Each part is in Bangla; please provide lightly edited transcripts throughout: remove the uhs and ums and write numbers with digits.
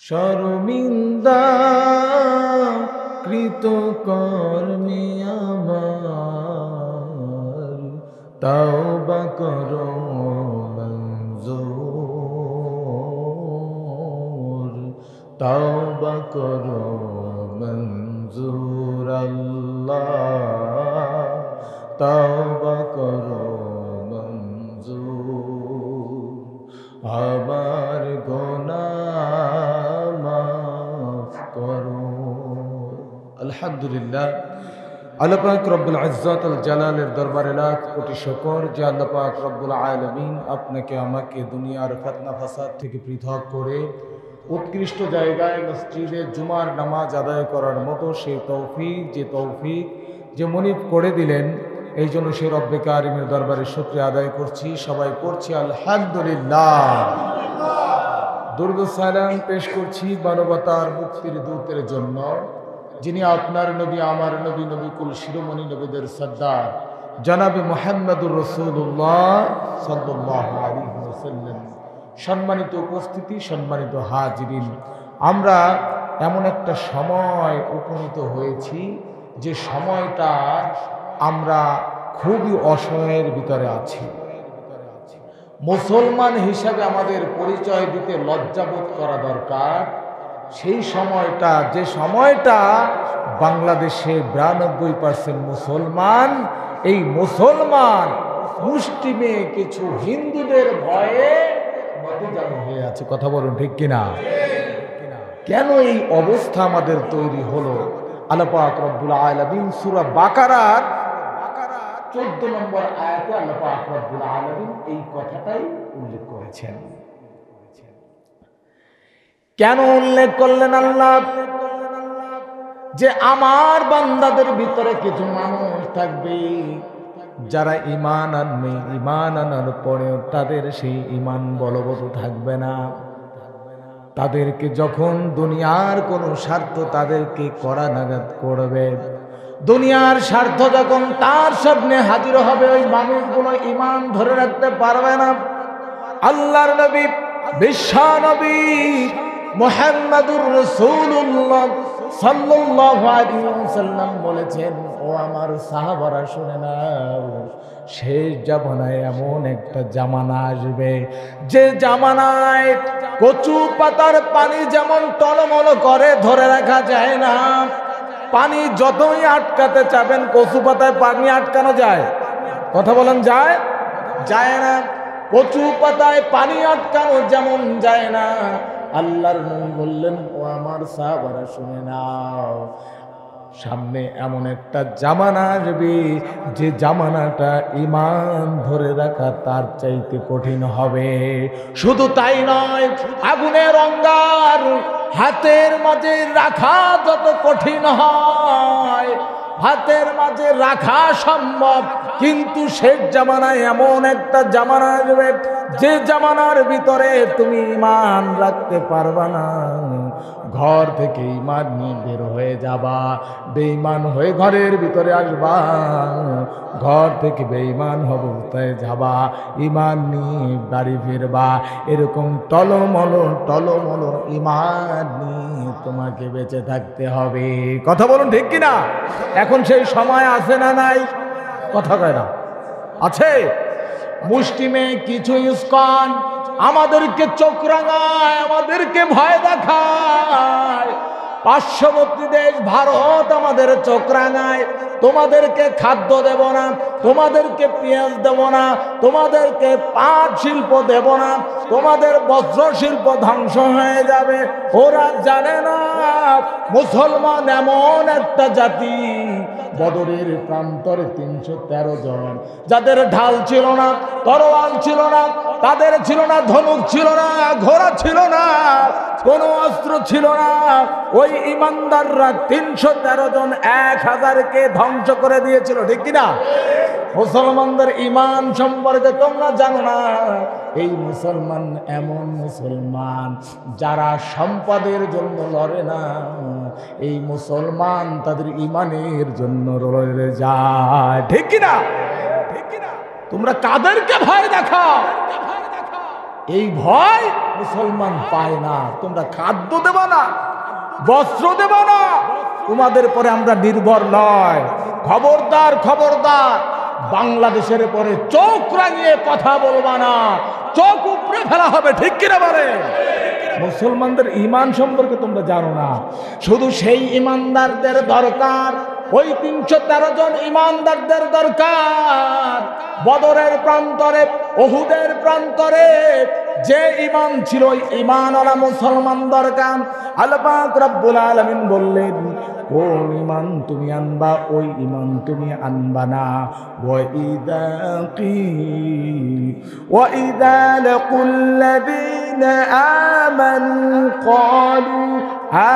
শর্মিন্দা কৃত কর্মে আমার তওবা করো মঞ্জুর, তওবা করো মঞ্জুর আল্লাহ, তওবা করো মঞ্জুর। আমার গুনাহ মাফ করো। আলহামদুলিল্লাহ, আল্লাহ পাক রব্বুল ইজ্জত আল জালালের দরবারে লাখ কোটি শুকর যে আল্লাহ পাক রব্বুল আলামিন আপনাকে আমাকে দুনিয়ার ফিতনা ফাসাদ থেকে পৃথক করে উৎকৃষ্ট জায়গায় মসজিদে জুমার নামাজ আদায় করার মতো সেই তৌফিক যে মনিব করে দিলেন, এই জন্য সেই রব্বে কারিমের দরবারে শুকরিয়া আদায় করছি। সবাই করছি আলহামদুলিল্লাহ। দুরূদ ও সালাম পেশ করছি মানবতার মুক্তির দূতের জন্য, যিনি আপনার নবী, আমার নবী, নবিকুল শিরোমণি নবীদের সর্দার জনাবে মুহাম্মদুর রাসূলুল্লাহ সাল্লাল্লাহু আলাইহি ওয়াসাল্লাম। সম্মানিত উপস্থিতি, সম্মানিত হাজিরিন, আমরা এমন একটা সময় উপনীত হয়েছি যে সময়টা আমরা খুবই অসহায়ের ভিতরে আছি। মুসলমান হিসাবে আমাদের পরিচয় দিতে লজ্জাবোধ করা দরকার। সেই সময়টা, যে সময়টা বাংলাদেশে 92% মুসলমান, এই মুসলমান মুষ্টিমে কিছু হিন্দুদের ভয়ে নতজানু হয়ে আছে। কথা বলুন ঠিক কিনা? কেন এই অবস্থা আমাদের তৈরি হলো? আল্লাহ পাক রব্বুল আলামিন সূরা বাকারার 14 নম্বর আয়াতে আল্লাহ পাক রব্বুল আলামিন এই কথাটাই উল্লেখ করেছেন। কেন উল্লেখ করলেন আল্লাহ? যে আমার বান্দাদের ভিতরে কিছু মানুষ থাকবে যারা ঈমান আনবে, ঈমান আনার পরেও তাদের সেই ঈমান বলবৎ থাকবে না। তাদেরকে যখন দুনিয়ার কোনো স্বার্থ তাদেরকে করা নাগাদ করবে, দুনিয়ার স্বার্থ যখন তার সামনে হাজির হবে, ওই মানুষগুলো ঈমান ধরে রাখতে পারবে না। আল্লাহর নবী, বিশ্ব নবী মুহাম্মদুর রাসূলুল্লাহ সাল্লাল্লাহু আলাইহি ওয়াসাল্লাম বলেছেন, ও আমার সাহাবারা শুনে নাও, শেষ জামানায় এমন একটা জামানা আসবে যে জামানায় কচু পাতার পানি যেমন টলমল করে ধরে রাখা যায় না। পানি যতই আটকাতে চাবেন, কচু পাতায় পানি আটকানো যায়? কথা বলেন, যায়? যায় না। কচু পাতায় পানি আটকানো যেমন যায় না, আল্লাহর নবী বললেন, ও আমার সাহাবারা শুনে নাও, সামনে এমন একটা জামানা আসবে যে জামানাটা ঈমান ধরে রাখা তার চাইতে কঠিন হবে। শুধু তাই নয়, আগুনের অঙ্গার হাতের মাঝে রাখা যত কঠিন হয়, হাতের মাঝে রাখা সম্ভব, কিন্তু শেষ জামানায় এমন একটা জামানা আসবে যে জামানার ভিতরে তুমি ঈমান রাখতে পারবা না। ঘর থেকে ঈমান নিয়ে বের হয়ে যাবা, বেঈমান হয়ে ঘরের ভিতরে আসবা, ঘর থেকে বেঈমান অবস্থায় যাবা, ঈমান নিয়ে বাড়ি ফিরবা। এরকম টলমল ঈমান নিয়ে তোমাকে বেঁচে থাকতে হবে। কথা বলুন ঠিক কিনা? এখন সেই সময় আছে না নাই? কথা কয় না? আছে। মুষ্টিমে কিছু ইস্কন আমাদেরকে চোখ রাঙায়, আমাদেরকে ভয় দেখায়। পার্শ্ববর্তী দেশ ভারত আমাদের চোখ রাঙায়, তোমাদেরকে খাদ্য দেব না, তোমাদেরকে পেঁয়াজ দেব না, তোমাদেরকে পাট শিল্প দেব না, তোমাদের বস্ত্র শিল্প ধ্বংস হয়ে যাবে। ওরা জানে না মুসলমান এমন একটা জাতি, বদরের প্রান্তরে 313 জন, যাদের ঢাল ছিল না, তরোয়াল ছিল না, তাদের ছিল না ধনুক, ছিল না ঘোড়া, ছিল না কোনো অস্ত্র, ছিল না। ওই ইমানদাররা 313 জন 1000কে ধ্বংস করে দিয়েছিল, ঠিক কিনা? মুসলমানদের ঈমান সম্পর্কে তোমরা জানো না। এই মুসলমান এমন মুসলমান যারা সম্পদের জন্য লড়ে না, এই মুসলমান তাদের ঈমানের জন্য লড়ে যায়, ঠিক কিনা? তোমরা কাদেরকে ভয় দেখাও? এই ভয় মুসলমান পায় না। তোমরা খাদ্য দেবা না, বস্ত্র দেবা না, তোমাদের পরে আমরা নির্ভর নয়। খবরদার খবরদার, বাংলাদেশের পরে চোখ রাঙিয়ে কথা বলবা না, চোখ উপড়ে ফেলা হবে। ঠিক কিনা বলে? মুসলমানদের ঈমান সম্পর্কে তোমরা জানো না। শুধু সেই ঈমানদারদের দরকার, ওই 313 জন ঈমানদারদের দরকার। বদরের প্রান্তরে, উহুদের প্রান্তরে যে ঈমান ছিল, ওই ঈমানওয়ালা মুসলমান দরকার। আল্লাহ পাক রব্বুল আলামিন বললেন, কোন ঈমান তুমি আনবা, ওই ঈমান তুমি আনবা না। ওয়া ইযা লাকুল্লাযীনা আমানু ক্বালু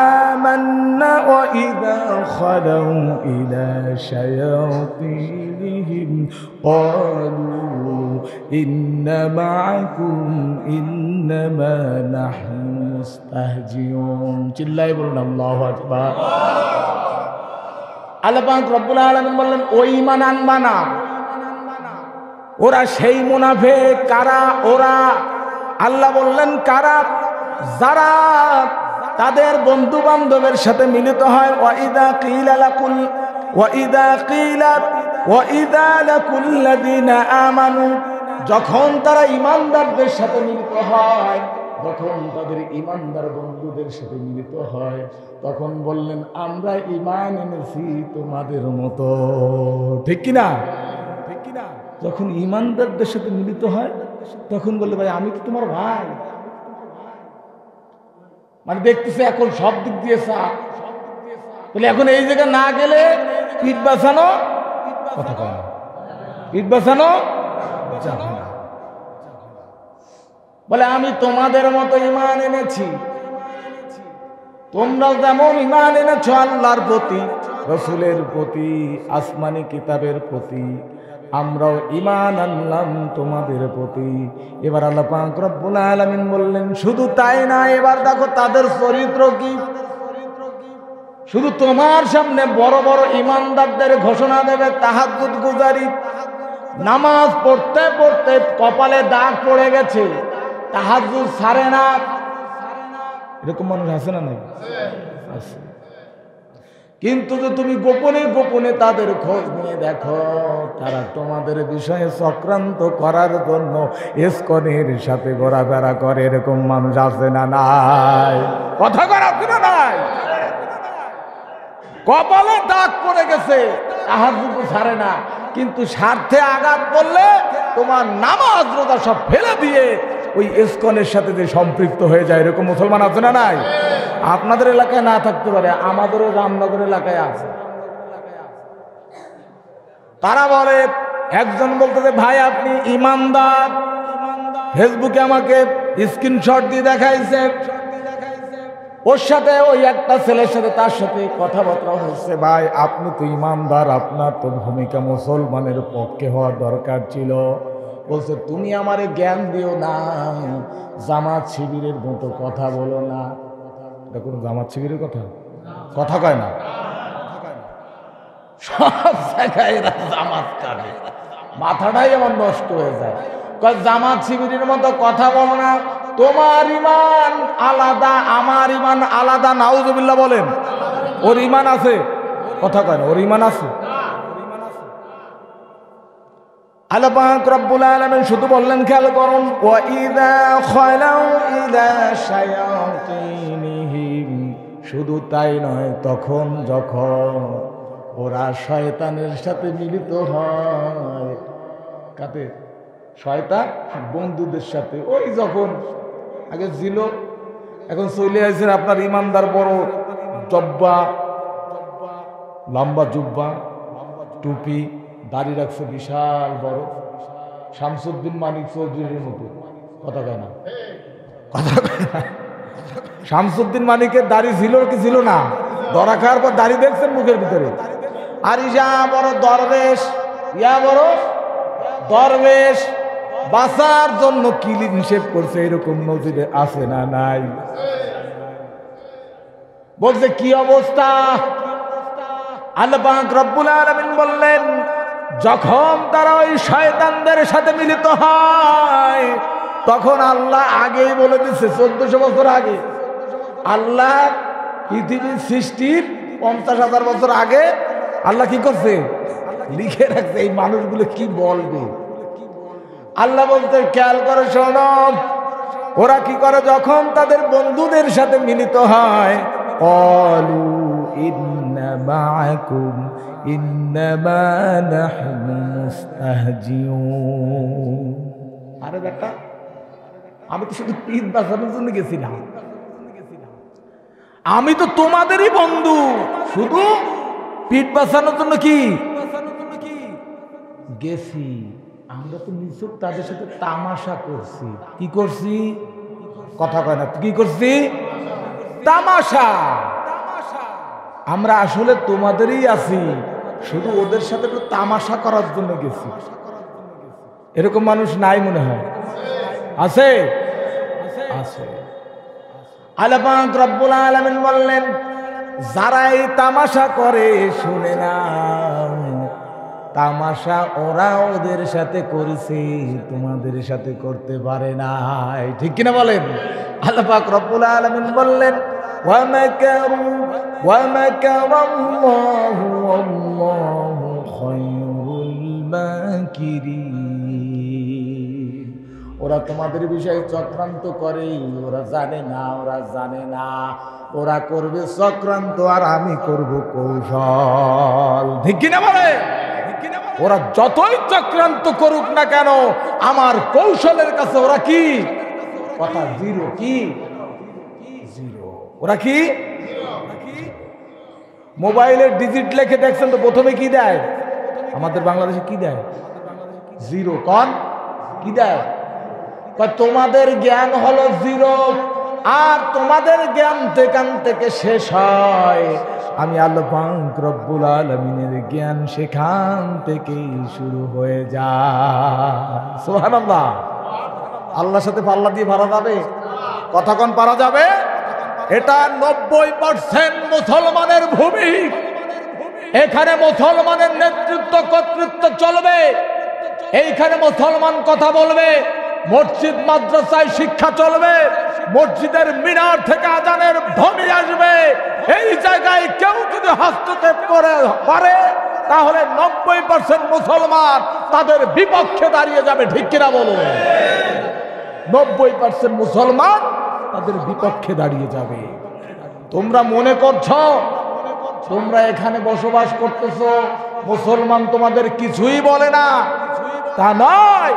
আমান্না ওয়া ইযা খালাউ ইলা শায়াতিনহিম ক্বালু ইন্না মাআকুম ইন্নামা নাহনু মুস্তাহজিউন। চিল্লায়ে বলুন আল্লাহু আকবার। আল্লাহ পাক রব্বুল আলামিন বললেন, ওই ঈমান আনবা না। ওরা সেই মুনাফিক। কারা ওরা? আল্লাহ বললেন কারা? যারা তাদের বন্ধু বান্ধবের সাথে মিলিত হয়। যখন তারা ঈমানদারদের সাথে মিলিত হয়, যখন তাদের ঈমানদার বন্ধুদের সাথে মিলিত হয়, তখন বললেন আমরা ঈমান এনেছি তোমাদের মতো। ঠিক কিনা? ঠিক কিনা? যখন ঈমানদারদের সাথে মিলিত হয়, তখন বললে ভাই আমি তো তোমার ভাই। মানে দেখতেছে এখন সব দিক দিয়ে চাপ, বলে এখন এই জায়গায় না গেলে পিঠ বাঁচানো কথা কয়, পিঠ বাঁচানো যাবে না। বলে আমি তোমাদের মতো ঈমান এনেছি, তোমরা যেমন ঈমান এনেছো আল্লাহর প্রতি, রাসূলের প্রতি, আসমানি কিতাবের প্রতি, আমরাও ঈমান আনলাম তোমাদের প্রতি। এবার আল্লাহ পাক রব্বুল আলামিন বললেন শুধু তাই না, এবার দেখো তাদের চরিত্র কি। শুধু তোমার সামনে বড় বড় ঈমানদারদের ঘোষণা দেবে তাহাজ্জুদ গুজারি, নামাজ পড়তে পড়তে কপালে দাগ পড়ে গেছে, তাহাজ্জুদ ছাড়ে না। এরকম মানুষ আছে না? নাই? আছে। কিন্তু যে তুমি গোপনে গোপনে তাদের খোঁজ নিয়ে দেখো, তারা তোমাদের বিষয়ে চক্রান্ত করার জন্য ইসকনের সাথে ঘোরাফেরা করে, এরকম মানুষ আছে না? নাই? কথা করা আছে না? নাই? কপালে দাগ পড়ে গেছে, তাহাজ্জুদ ছাড়ে না, কিন্তু স্বার্থে আঘাত করলে তোমার নামাজ রোজা সব ফেলে দিয়ে ওই ইসকনের সাথে যে সম্পৃক্ত হয়ে যায়, এরকম মুসলমান আছে না? নাই? আপনাদের এলাকায় না থাকতে পারে, আমাদেরও রামনগর এলাকায় আছে। তারা বলে, একজন বলতেছে ভাই আপনি ইমানদার, ফেসবুকে আমাকে স্ক্রিনশট দিয়ে দেখাইছে, ওর সাথে ওই একটা ছেলের সাথে তার সাথে কথাবার্তা হচ্ছে। ভাই আপনি তো ইমানদার, আপনার তো ভূমিকা মুসলমানের পক্ষে হওয়ার দরকার ছিল। বলছে তুমি আমারে জ্ঞান দিও না, জামাত শিবিরের মতো কথা বলো না। এটা কোনো জামাত শিবিরের কথা? কথা কয় না। সব জায়গায় এরা জামাত কাটে, মাথাটাই আমার নষ্ট হয়ে যায়। জামাত শিবিরের মতো কথা বলো না, তোমার ঈমান আলাদা, আমার ঈমান আলাদা। নাউজুবিল্লাহ বলেন। ওর ঈমান আছে, কথা কয় না, ওর ঈমান আছে। আল্লাহ পাক রব্বুল আলামিন শুধু বললেন, খেয়াল করুন, ওয়া ইযা খালাউ ইলা শায়াতিনহিম, শুধু তাই নয়, তখন যখন ওরা শয়তানের সাথে মিলিত হয়। কাতে? শয়তান বন্ধুদের সাথে। ওই যখন আগে ছিল, এখন চলে আসছেন আপনার ইমানদার বড় জব্বা, লম্বা জুব্বা, টুপি, দাড়ি রাখছে বিশাল বড়, শামসুদ্দিন মানিক চৌধুরীর মতো। কথা কয় না? কথা কয় না। শামসুদ্দিন মানিকের দাড়ি ছিল কি ছিল না? ধরা খাওয়ার পর দাড়ি দেখছেন মুখের ভিতরে। আর ইয়া বড় দরবেশ, ইয়া বড় দরবেশ, বাঁচার জন্য কিলিন নিষেধ করছে, এরকম নজিরে আছে না? নাই? বলছে কি অবস্থা? আল্লাহ পাক রব্বুল আলামিন বললেন, যখন তারা ওই শয়তানদের সাথে মিলিত হয়, তখন আল্লাহ আগেই বলে দিচ্ছে 1400 বছর আগে, আল্লাহ পৃথিবীর সৃষ্টির 50,000 বছর আগে আল্লাহ কি করছে, লিখে রাখছে এই মানুষগুলো কি বলবে। আল্লাহ বলতে খেয়াল করে শোনো, ওরা কি করে যখন তাদের বন্ধুদের সাথে মিলিত হয়, ক্বালু ইন্না মাআকুম ইন্নামা নাহনু মুস্তাহজিউন। আরে বেটা, আমি তো শুধু পিঠ বাঁচানোর জন্য গেছিলাম, আমি তো তোমাদেরই বন্ধু, শুধু পিঠ বাঁচানোর জন্য কি গেছি। আমরা তো নিছক তাদের সাথে তামাশা করছি। কি করছি? কথা কয় না, কি করছি? তামাশা। আমরা আসলে তোমাদেরই আছি, শুধু ওদের সাথে একটু তামাশা করার জন্য গেছি। এরকম মানুষ নাই মনে হয়? আছে, আছে। আল্লাহ পাক রব্বুল আলামিন বললেন, যারা এই তামাশা করে শুনে নাও, তামাশা ওরা ওদের সাথে করেছে, তোমাদের সাথে করতে পারে নাই। ঠিক কিনা বলেন? আল্লাহ পাক রব্বুল আলামিন বললেন, ওয়া মাকারু ওয়া মাকারাল্লাহু ওয়াল্লাহু খায়রুল মাকিরিন। ওরা তোমাদের বিষয়ে চক্রান্ত করে, ওরা জানে না, ওরা জানে না, ওরা করবে চক্রান্ত আর আমি করব কৌশল। ঠিক কিনা বলে? ওরা যতই চক্রান্ত করুক না কেন, আমার কৌশলের কাছে ওরা কি কথা জিরো। কি জিরো? ওরা কি মোবাইলের ডিজিট লেখে দেখছেন তো, প্রথমে কি দেয়? আমাদের বাংলাদেশে কি দেয়? জিরো। কন কি দেয়? তোমাদের জ্ঞান হলো জিরো, আর তোমাদের জ্ঞান থেকে শেষ হয়। আমি আল্লাহ পাক রব্বুল আলামিনের জ্ঞান সেখান থেকেই শুরু হয়ে যায়। সুবহানাল্লাহ। আল্লাহর সাথে পাল্লা দিয়ে পারা যাবে? কথা কোন পারা যাবে? এটা 90% মুসলমানের ভূমি। এখানে মুসলমানের নেতৃত্ব কর্তৃত্ব চলবে, এইখানে মুসলমান কথা বলবে, মসজিদ মাদ্রাসায় শিক্ষা চলবে, মসজিদের মিনার থেকে আজানের ধ্বনি আসবে। এই জায়গায় কেউ যদি হস্তক্ষেপ করে পারে, তাহলে 90% মুসলমান তাদের বিপক্ষে দাঁড়িয়ে যাবে। ঠিক কিনা বলুন? 90% মুসলমান তাদের বিপক্ষে দাঁড়িয়ে যাবে। তোমরা মনে করছো তোমরা এখানে বসবাস করতেছো, মুসলমান তোমাদের কিছুই বলে না, তা নয়।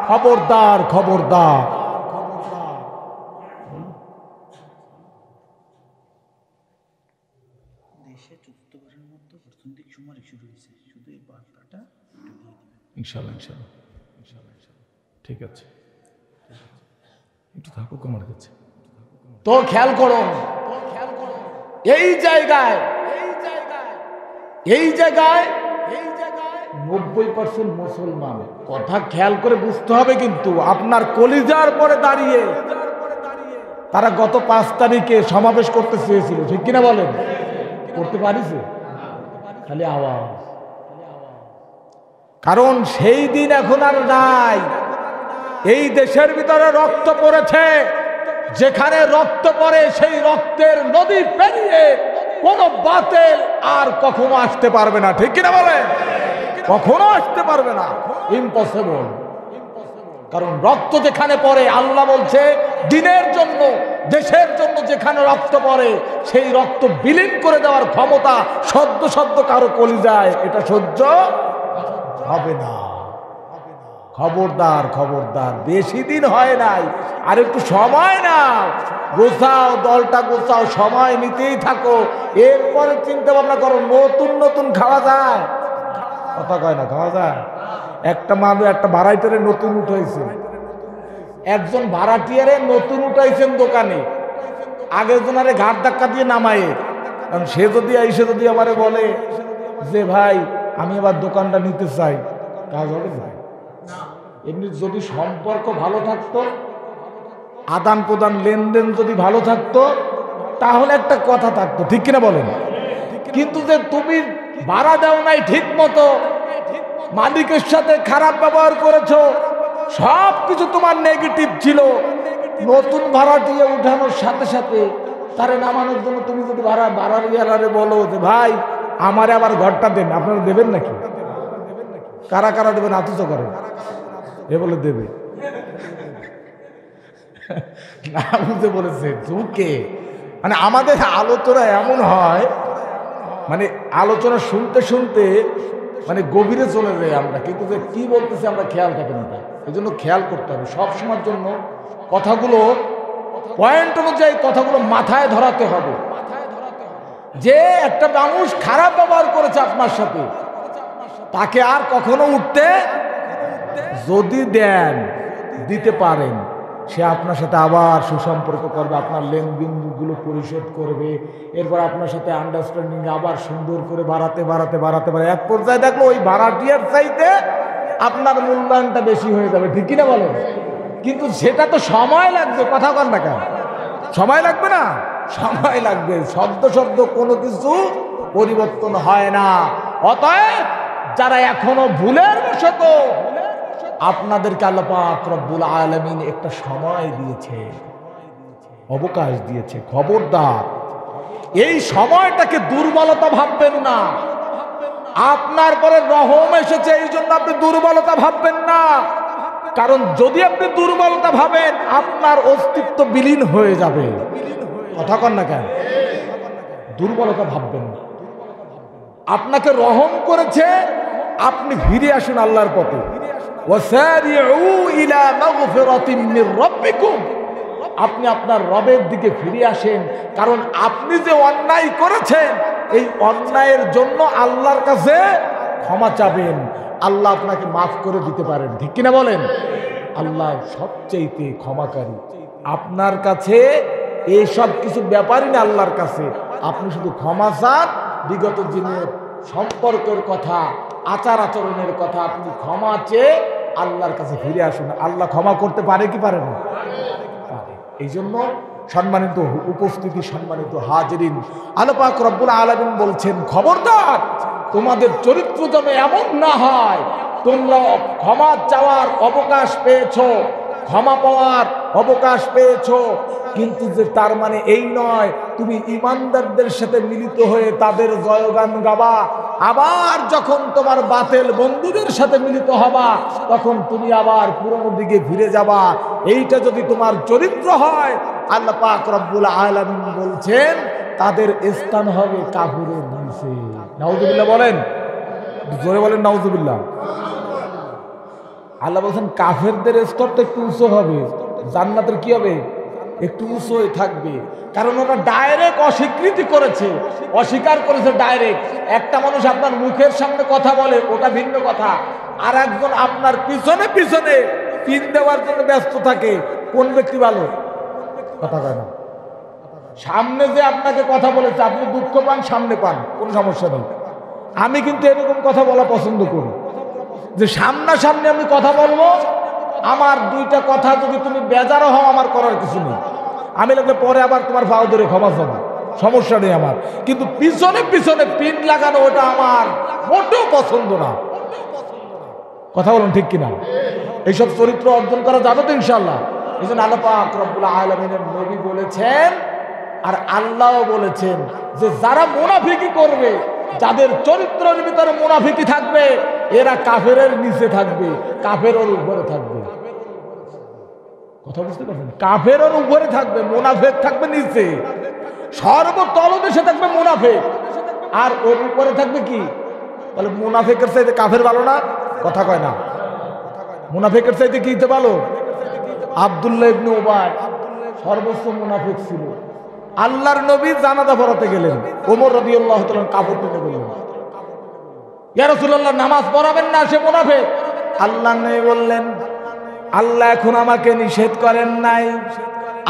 খবরদার, খবরদার। ইনশাআল্লাহ, ইনশাআল্লাহ, ইনশাআল্লাহ, ঠিক আছে, একটু থাকুক আমার কাছে। তো খেয়াল করো, এই জায়গায় 90% মুসলমান। কথা খেয়াল করে বুঝতে হবে কিন্তু, আপনার কলিজার পরে দাঁড়িয়ে তারা গত 5 তারিখে সমাবেশ করতে চেয়েছিল। ঠিক কিনা বলেন? করতে পারিছে? খালি আওয়াজ। কারণ সেই দিন এখন আর নাই। এই দেশের ভিতরে রক্ত পড়েছে, যেখানে রক্ত পড়ে সেই রক্তের নদী পেরিয়ে কোন বাতিল আর কখনো আসতে পারবে না। ঠিক কিনা বলেন? কখনো আসতে পারবে না, ইম্পসিবল। কারণ রক্ত যেখানে পড়ে, আল্লাহ বলছে দিনের জন্য, দেশের জন্য যেখানে রক্ত পড়ে, সেই রক্ত বিলীন করে দেওয়ার ক্ষমতা সদ্য সদ্য কারো কলিজায় এটা সহ্য হবে না। খবরদার, খবরদার, বেশি দিন হয় নাই, আর একটু সময় নাও, গোছাও, দলটা গোছাও, সময় নিতেই থাকো। এরপরে চিন্তা ভাবনা করো। নতুন নতুন খাওয়া যায়? কথা কয় না, খাওয়া যায়? একটা মানুষ, একটা ভাড়াটিয়ারে নতুন উঠাইছে, একজন ভাড়াটিয়ারে নতুন উঠাইছেন দোকানে, আগের জনারে ঘাট ধাক্কা দিয়ে নামায়ে। কারণ সে যদি এসে যদি আমারে বলে যে ভাই আমি আবার দোকানটা নিতে চাই, কাজ হবে না। এমনি যদি সম্পর্ক ভালো থাকতো, আদান প্রদান লেনদেন যদি ভালো থাকতো, তাহলে একটা কথা থাকতো। ঠিক কিনা বলেন? কিন্তু যে তুমি ভাড়া দাও নাই ঠিক মতো, মালিকের সাথে খারাপ ব্যবহার করেছো, সব কিছু তোমার নেগেটিভ ছিল, নতুন ভাড়া দিয়ে উঠানোর সাথে সাথে তারে নামানোর জন্য তুমি যদি ভাড়ার ইয়ালারে বলো যে ভাই আমারে আবার ঘরটা দেন, আপনারা দেবেন নাকি? কারা কারা দেবেন? আতুচ করে এ বলে দেবে না বুঝতে বলেছে ঝুঁকে। মানে আমাদের আলোচনা এমন হয়, মানে আলোচনা শুনতে শুনতে মানে গভীরে চলে যায় আমরা, কিন্তু যে কি বলতেছে আমরা খেয়াল থাকে না। এই জন্য খেয়াল করতে হবে সবসময়ের জন্য, কথাগুলো পয়েন্ট অনুযায়ী কথাগুলো মাথায় ধরাতে হবে। যে একটা মানুষ খারাপ ব্যবহার করেছে আপনার সাথে, তাকে আর কখনো উঠতে যদি দেন, দিতে পারেন, সে আপনার সাথে আবার সুসম্পর্ক করবে, আপনার লেনদেনগুলো পরিশোধ করবে, এরপর আপনার সাথে আন্ডারস্ট্যান্ডিং আবার সুন্দর করে বাড়াতে এক পর্যায়ে দেখলো ওই ভাড়াটিয়ার চাইতে আপনার মূল্যায়নটা বেশি হয়ে যাবে, ঠিক কিনা বলেন? কিন্তু সেটা তো সময় লাগবে, কথা কন না কেন? সময় লাগবে না? সময় লাগবে। শব্দ কোনো কিছু পরিবর্তন হয় না। অতএব যারা এখনো ভুলের বশত, আপনাদেরকে আল্লাহ পাক রব্বুল আলামিন একটা সময় দিয়েছে, অবকাশ দিয়েছে। খবরদার এই সময়টাকে দুর্বলতা ভাববেন না। আপনার পরে রহম এসেছে এই জন্য আপনি দুর্বলতা ভাববেন না, কারণ যদি আপনি দুর্বলতা ভাবেন আপনার অস্তিত্ব বিলীন হয়ে যাবে। কথা কন না কেন? দুর্বলতা ভাববেন না। আপনাকে রহম করেছে, আপনি ফিরে আসুন আল্লাহর পথে। আপনি আপনার রবের দিকে ফিরে আসেন, কারণ আপনি যে অন্যায় করেছেন এই অন্যায়ের জন্য আল্লাহর কাছে ক্ষমা চাবেন, আল্লাহ আপনাকে মাফ করে দিতে পারেন, ঠিক কিনা বলেন? আল্লাহ সবচেয়ে ক্ষমাকারী। আপনার কাছে এইসব কিছু ব্যাপারই না, আল্লাহর কাছে আপনি শুধু ক্ষমা চান। বিগত দিনের সম্পর্কের কথা, আচার আচরণের কথা আপনি ক্ষমা চেয়ে আল্লাহর কাছে ফিরে আসুন। আল্লাহ ক্ষমা করতে পারে কি পারে না? এই জন্য সম্মানিত উপস্থিতি, সম্মানিত হাজিরিন, আল্লাহ পাক রব্বুল আলামিন বলছেন, খবরদার তোমাদের চরিত্র যেন এমন না হয় তোমরা ক্ষমা চাওয়ার অবকাশ পেয়েছো, ক্ষমা পাওয়ার অবকাশ পেয়েছো, কিন্তু যে তার মানে এই নয় তুমি ইমানদারদের সাথে মিলিত হয়ে তাদের জয়গান গাবা, আবার যখন তোমার বাতিল বন্ধুদের সাথে মিলিত হবা তখন তুমি আবার পুরনো দিকে ফিরে যাবা। এইটা যদি তোমার চরিত্র হয়, আল্লাহ পাক রব্বুল আলামিন বলছেন তাদের স্থান হবে কাফিরের নিচে। নাউজুবিল্লাহ বলেন, জোরে বলেন নাউজুবিল্লাহ। আল্লাহ বলছেন কাফেরদের স্তরটা একটু উঁচু হবে, জান্নাতের কি হবে? একটু উঁচু হয়ে থাকবে, কারণ ওরা ডাইরেক্ট অস্বীকৃতি করেছে, অস্বীকার করেছে ডাইরেক্ট। একটা মানুষ আপনার মুখের সামনে কথা বলে ওটা ভিন্ন কথা, আর একজন আপনার পিছনে পিছনে পিন দেওয়ার জন্য ব্যস্ত থাকে, কোন ব্যক্তি ভালো? কথা কয় না। সামনে যে আপনাকে কথা বলেছে আপনি দুঃখ পান, সামনে পান, কোনো সমস্যা নেই। আমি কিন্তু এরকম কথা বলা পছন্দ করি, যে সামনাসামনি আমি কথা বলবো, আমার দুইটা কথা যদি তুমি বেজারও হও আমার করার কিছু নেই, আমি লাগলে পরে আবার তোমার ভাও ধরে ক্ষমা চাবো, সমস্যা নেই আমার। কিন্তু পিছনে পিছনে পিন লাগানো ওটা আমার মোটেও পছন্দ না। কথা বলুন ঠিক কিনা? এইসব চরিত্র অর্জন করা যাবে তো ইনশাআল্লাহ। এই জন্য আল্লাহ পাক রব্বুল আলামিনের নবী বলেছেন, আর আল্লাহও বলেছেন যে যারা মুনাফিকি করবে, যাদের চরিত্রের ভিতরে মুনাফিকি থাকবে, এরা কাফেরের নিচে থাকবে, কাফেরের উপরে থাকবে। কথা বুঝতে পারছেন? কাফেরের উপরে থাকবে, মুনাফিক থাকবে নিচে, সর্বতলদেশে থাকবে মুনাফিক, আর ওর উপরে থাকবে কি? তাহলে মুনাফিকের চাইতে কাফের ভালো না? কথা কয় না। মুনাফিকের চাইতে কি হতে ভালো? আব্দুল্লাহ ইবনে উবাই সর্বোচ্চ মুনাফিক ছিল। আল্লাহর নবী জানাজা পড়াতে গেলেন, ওমর রাদিয়াল্লাহু তাআলা কাপড় টেনে বললেন, ইয়া রাসূলুল্লাহ নামাজ পড়াবেন না, সে মুনাফিক। আল্লাহর নবী বললেন, আল্লাহ এখন আমাকে নিষেধ করেন নাই।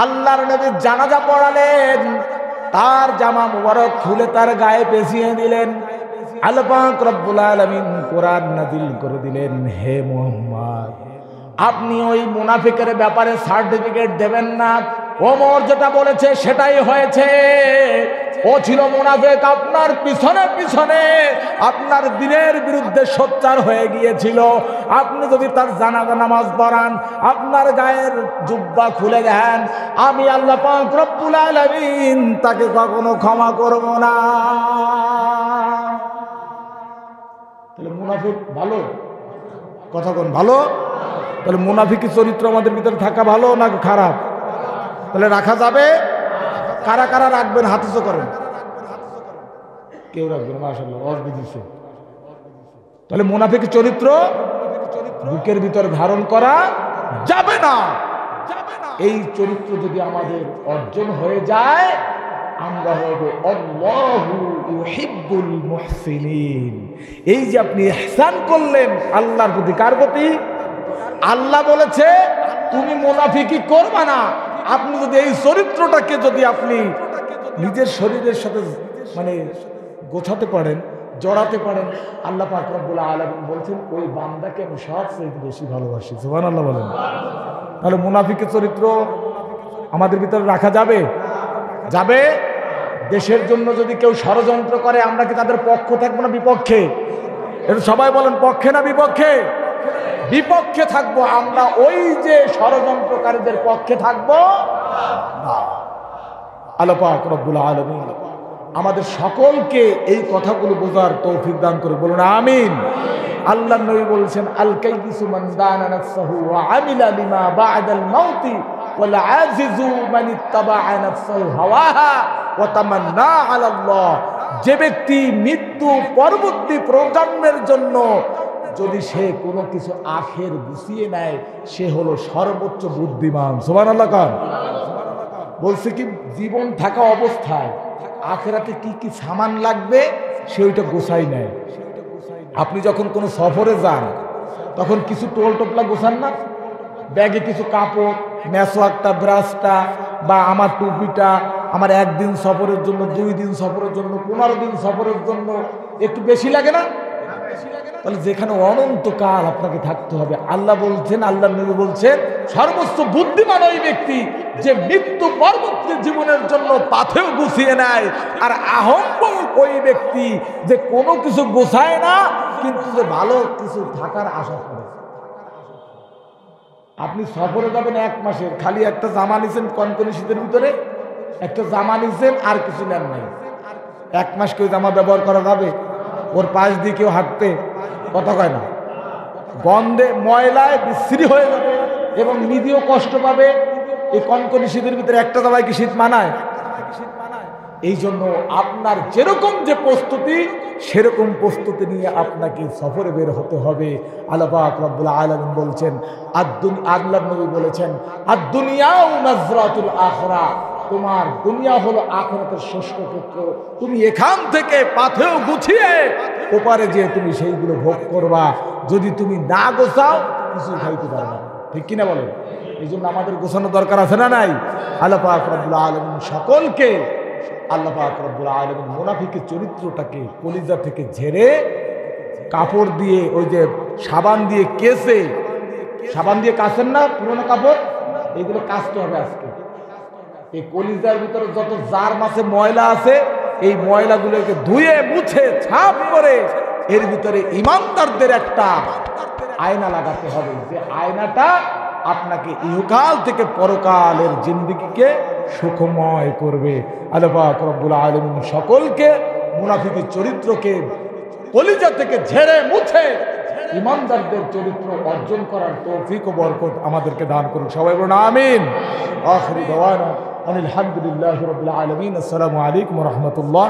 আল্লাহর নবী জানাজা পড়ালেন, তার জামা মুবারক খুলে তার গায়ে পেঁচিয়ে দিলেন। আল্লাহ পাক রব্বুল আলামিন কোরআন নাযিল করে দিলেন, হে মুহাম্মদ আপনি ওই মুনাফিকের ব্যাপারে সার্টিফিকেট দেবেন না, ওমর যেটা বলেছে সেটাই হয়েছে। ও ছিল মুনাফিক, আপনার পিছনে পিছনে আপনার দিনের বিরুদ্ধে সোচ্চার হয়ে গিয়েছিল। আপনি যদি তার জানাজা নামাজ পড়ান, আপনার গায়ের জুব্বা খুলে দেন, আমি আল্লাহ পাক রব্বুল আলামিন তাকে কখনো ক্ষমা করব না। তাহলে মুনাফিক ভালো? কথা কোন ভালো? তাহলে মুনাফিকি চরিত্র আমাদের ভিতরে থাকা ভালো না খারাপ? তাহলে রাখা যাবে? কারা কারা রাখবেন হাত উঁচু করেন। কেউ রাখবেন, মাশাআল্লাহ, অর্ধ দিছে। তাহলে মুনাফিকি চরিত্র বুকের ভিতরে ধারণ করা যাবে না। এই চরিত্র যদি আমাদের অর্জন হয়ে যায়, আমরা হব আল্লাহু ইউহিব্বুল মুহসিনিন। এই যে আপনি ইহসান করলেন আল্লাহর প্রতি, কার প্রতি? আল্লাহ বলেছে তুমি মুনাফিকি করবা না। আপনি যদি এই চরিত্রটাকে যদি আপনি নিজের শরীরের সাথে মানে গোছাতে পারেন, জড়াতে পারেন, আল্লাহ পাক রব্বুল আলামিন বলছেন ওই বান্দাকে আমি সবচেয়ে বেশি ভালোবাসি। সুবহানাল্লাহ বলেন। তাহলে মুনাফিকের চরিত্র আমাদের ভিতরে রাখা যাবে? যাবে। দেশের জন্য যদি কেউ ষড়যন্ত্র করে, আমরা কি তাদের পক্ষ থাকবো না বিপক্ষে? এটা সবাই বলেন, পক্ষে না বিপক্ষে? বিপক্ষে থাকবো আমরা। ওই যে ষড়যন্ত্রকারীদের পক্ষে থাকবো না। আল্লাহ পাক রব্বুল আলামিন আমাদের সকলকে এই কথাগুলো বোঝার তৌফিক দান করে, বলুন আমিন। আল্লাহ নবী বলছেন, আল কাইয়িসু মান দানা নাফসাহু ওয়া আমিলা লিমা বা'দাল মাউতি ওয়াল আজিজু মান ইত্তাবা'a নাফসাহু হাওয়াহা ওয়া তামান্না আলা আল্লাহ। যে ব্যক্তি মৃত্যু পরবর্তী প্রজন্মের জন্য যদি সে কোনো কিছু আখের গুছিয়ে নেয়, সে হলো সর্বোচ্চ বুদ্ধিমান। সুবহানাল্লাহ কান। বলছে কি, জীবন থাকা অবস্থায় আখেরাতে কি কি সামান লাগবে সে ওইটা গোছাই নেয়। আপনি যখন কোনো সফরে যান, তখন কিছু টোল টোপলা গোছান না? ব্যাগে কিছু কাপড়, মেসওয়াকটা, ব্রাশটা, বা আমার টুপিটা, আমার একদিন সফরের জন্য, 2 দিন সফরের জন্য, 15 দিন সফরের জন্য একটু বেশি লাগে না? তাহলে যেখানে অনন্তকাল আপনাকে থাকতে হবে, আল্লাহ বলছেন, আল্লাহ নবী বলছেন, সর্বোচ্চ বুদ্ধিমান ওই ব্যক্তি যে মৃত্যু পরবর্তী জীবনের জন্য পাথেও গুছিয়ে নেয়। আর আহম্বক ওই ব্যক্তি যে কোনো কিছু গোছায় না, কিন্তু যে ভালো কিছু থাকার আশা করে। আপনি সফরে যাবেন 1 মাসের, খালি একটা জামা নিছেন, কনকনে শীতের ভিতরে একটা জামা নিছেন, আর কিছু নেন নাই। 1 মাস কেউ জামা ব্যবহার করা যাবে? ওর পাশ দিয়ে কেউ হাঁটতে কথা কয় না, গন্ধে ময়লায় বিশ্রী হয়ে যাবে এবং নিজেও কষ্ট পাবে। এই কনকনি শীতের ভিতরে একটা জামায় কি শীত মানায়? এই জন্য আপনার যেরকম যে প্রস্তুতি, সেরকম প্রস্তুতি নিয়ে আপনাকে সফরে বের হতে হবে। আল্লাহ পাক রব্বুল আলামিন বলছেন, আল্লাহ নবী বলেছেন, আদ-দুনিয়াউ নাজরাতুল আখিরাহ, তোমার দুনিয়া হলো আখিরাতের শুষ্ক ক্ষেত্র। তুমি এখান থেকে পাথেও গুছিয়ে ওপারে যে তুমি সেইগুলো ভোগ করবা। যদি তুমি না গোছাও, কিছু খাইতে পারবে না। ঠিক কিনা বলেন? এই জন্য আমাদের গোছানো দরকার আছে না নাই? আল্লাহ পাক রব্বুল আলামিন সকলকে, আল্লাহ পাক রব্বুল আলামিন মুনাফিকের চরিত্রটাকে কলিজা থেকে ঝেড়ে কাপড় দিয়ে, ওই যে সাবান দিয়ে কেসে, সাবান দিয়ে কাচেন না পুরোনো কাপড়, এগুলো কাচতে হবে আজকে। এই কলিজার ভিতরে যত জার মাছে ময়লা আছে, এই ময়লাগুলোকে ধুয়ে মুছে ছাপ করে এর ভিতরে ইমানদারদের একটা আয়না লাগাতে হবে, যে আয়নাটা আপনাকে ইহকাল থেকে পরকালের জিন্দেগিকে সুখময় করবে। আল্লাহ পাক রব্বুল আলামিন সকলকে মুনাফিকের চরিত্রকে কলিজা থেকে ঝেড়ে মুছে ইমানদারদের চরিত্র অর্জন করার তৌফিক ও বরকত আমাদেরকে দান করুন। সবাই বলুন আমিন। আখিরু দাওয়ানা আলহামদুলিল্লাহি রাব্বিল আলামিন। আসসালামু আলাইকুম ওয়া রাহমাতুল্লাহ।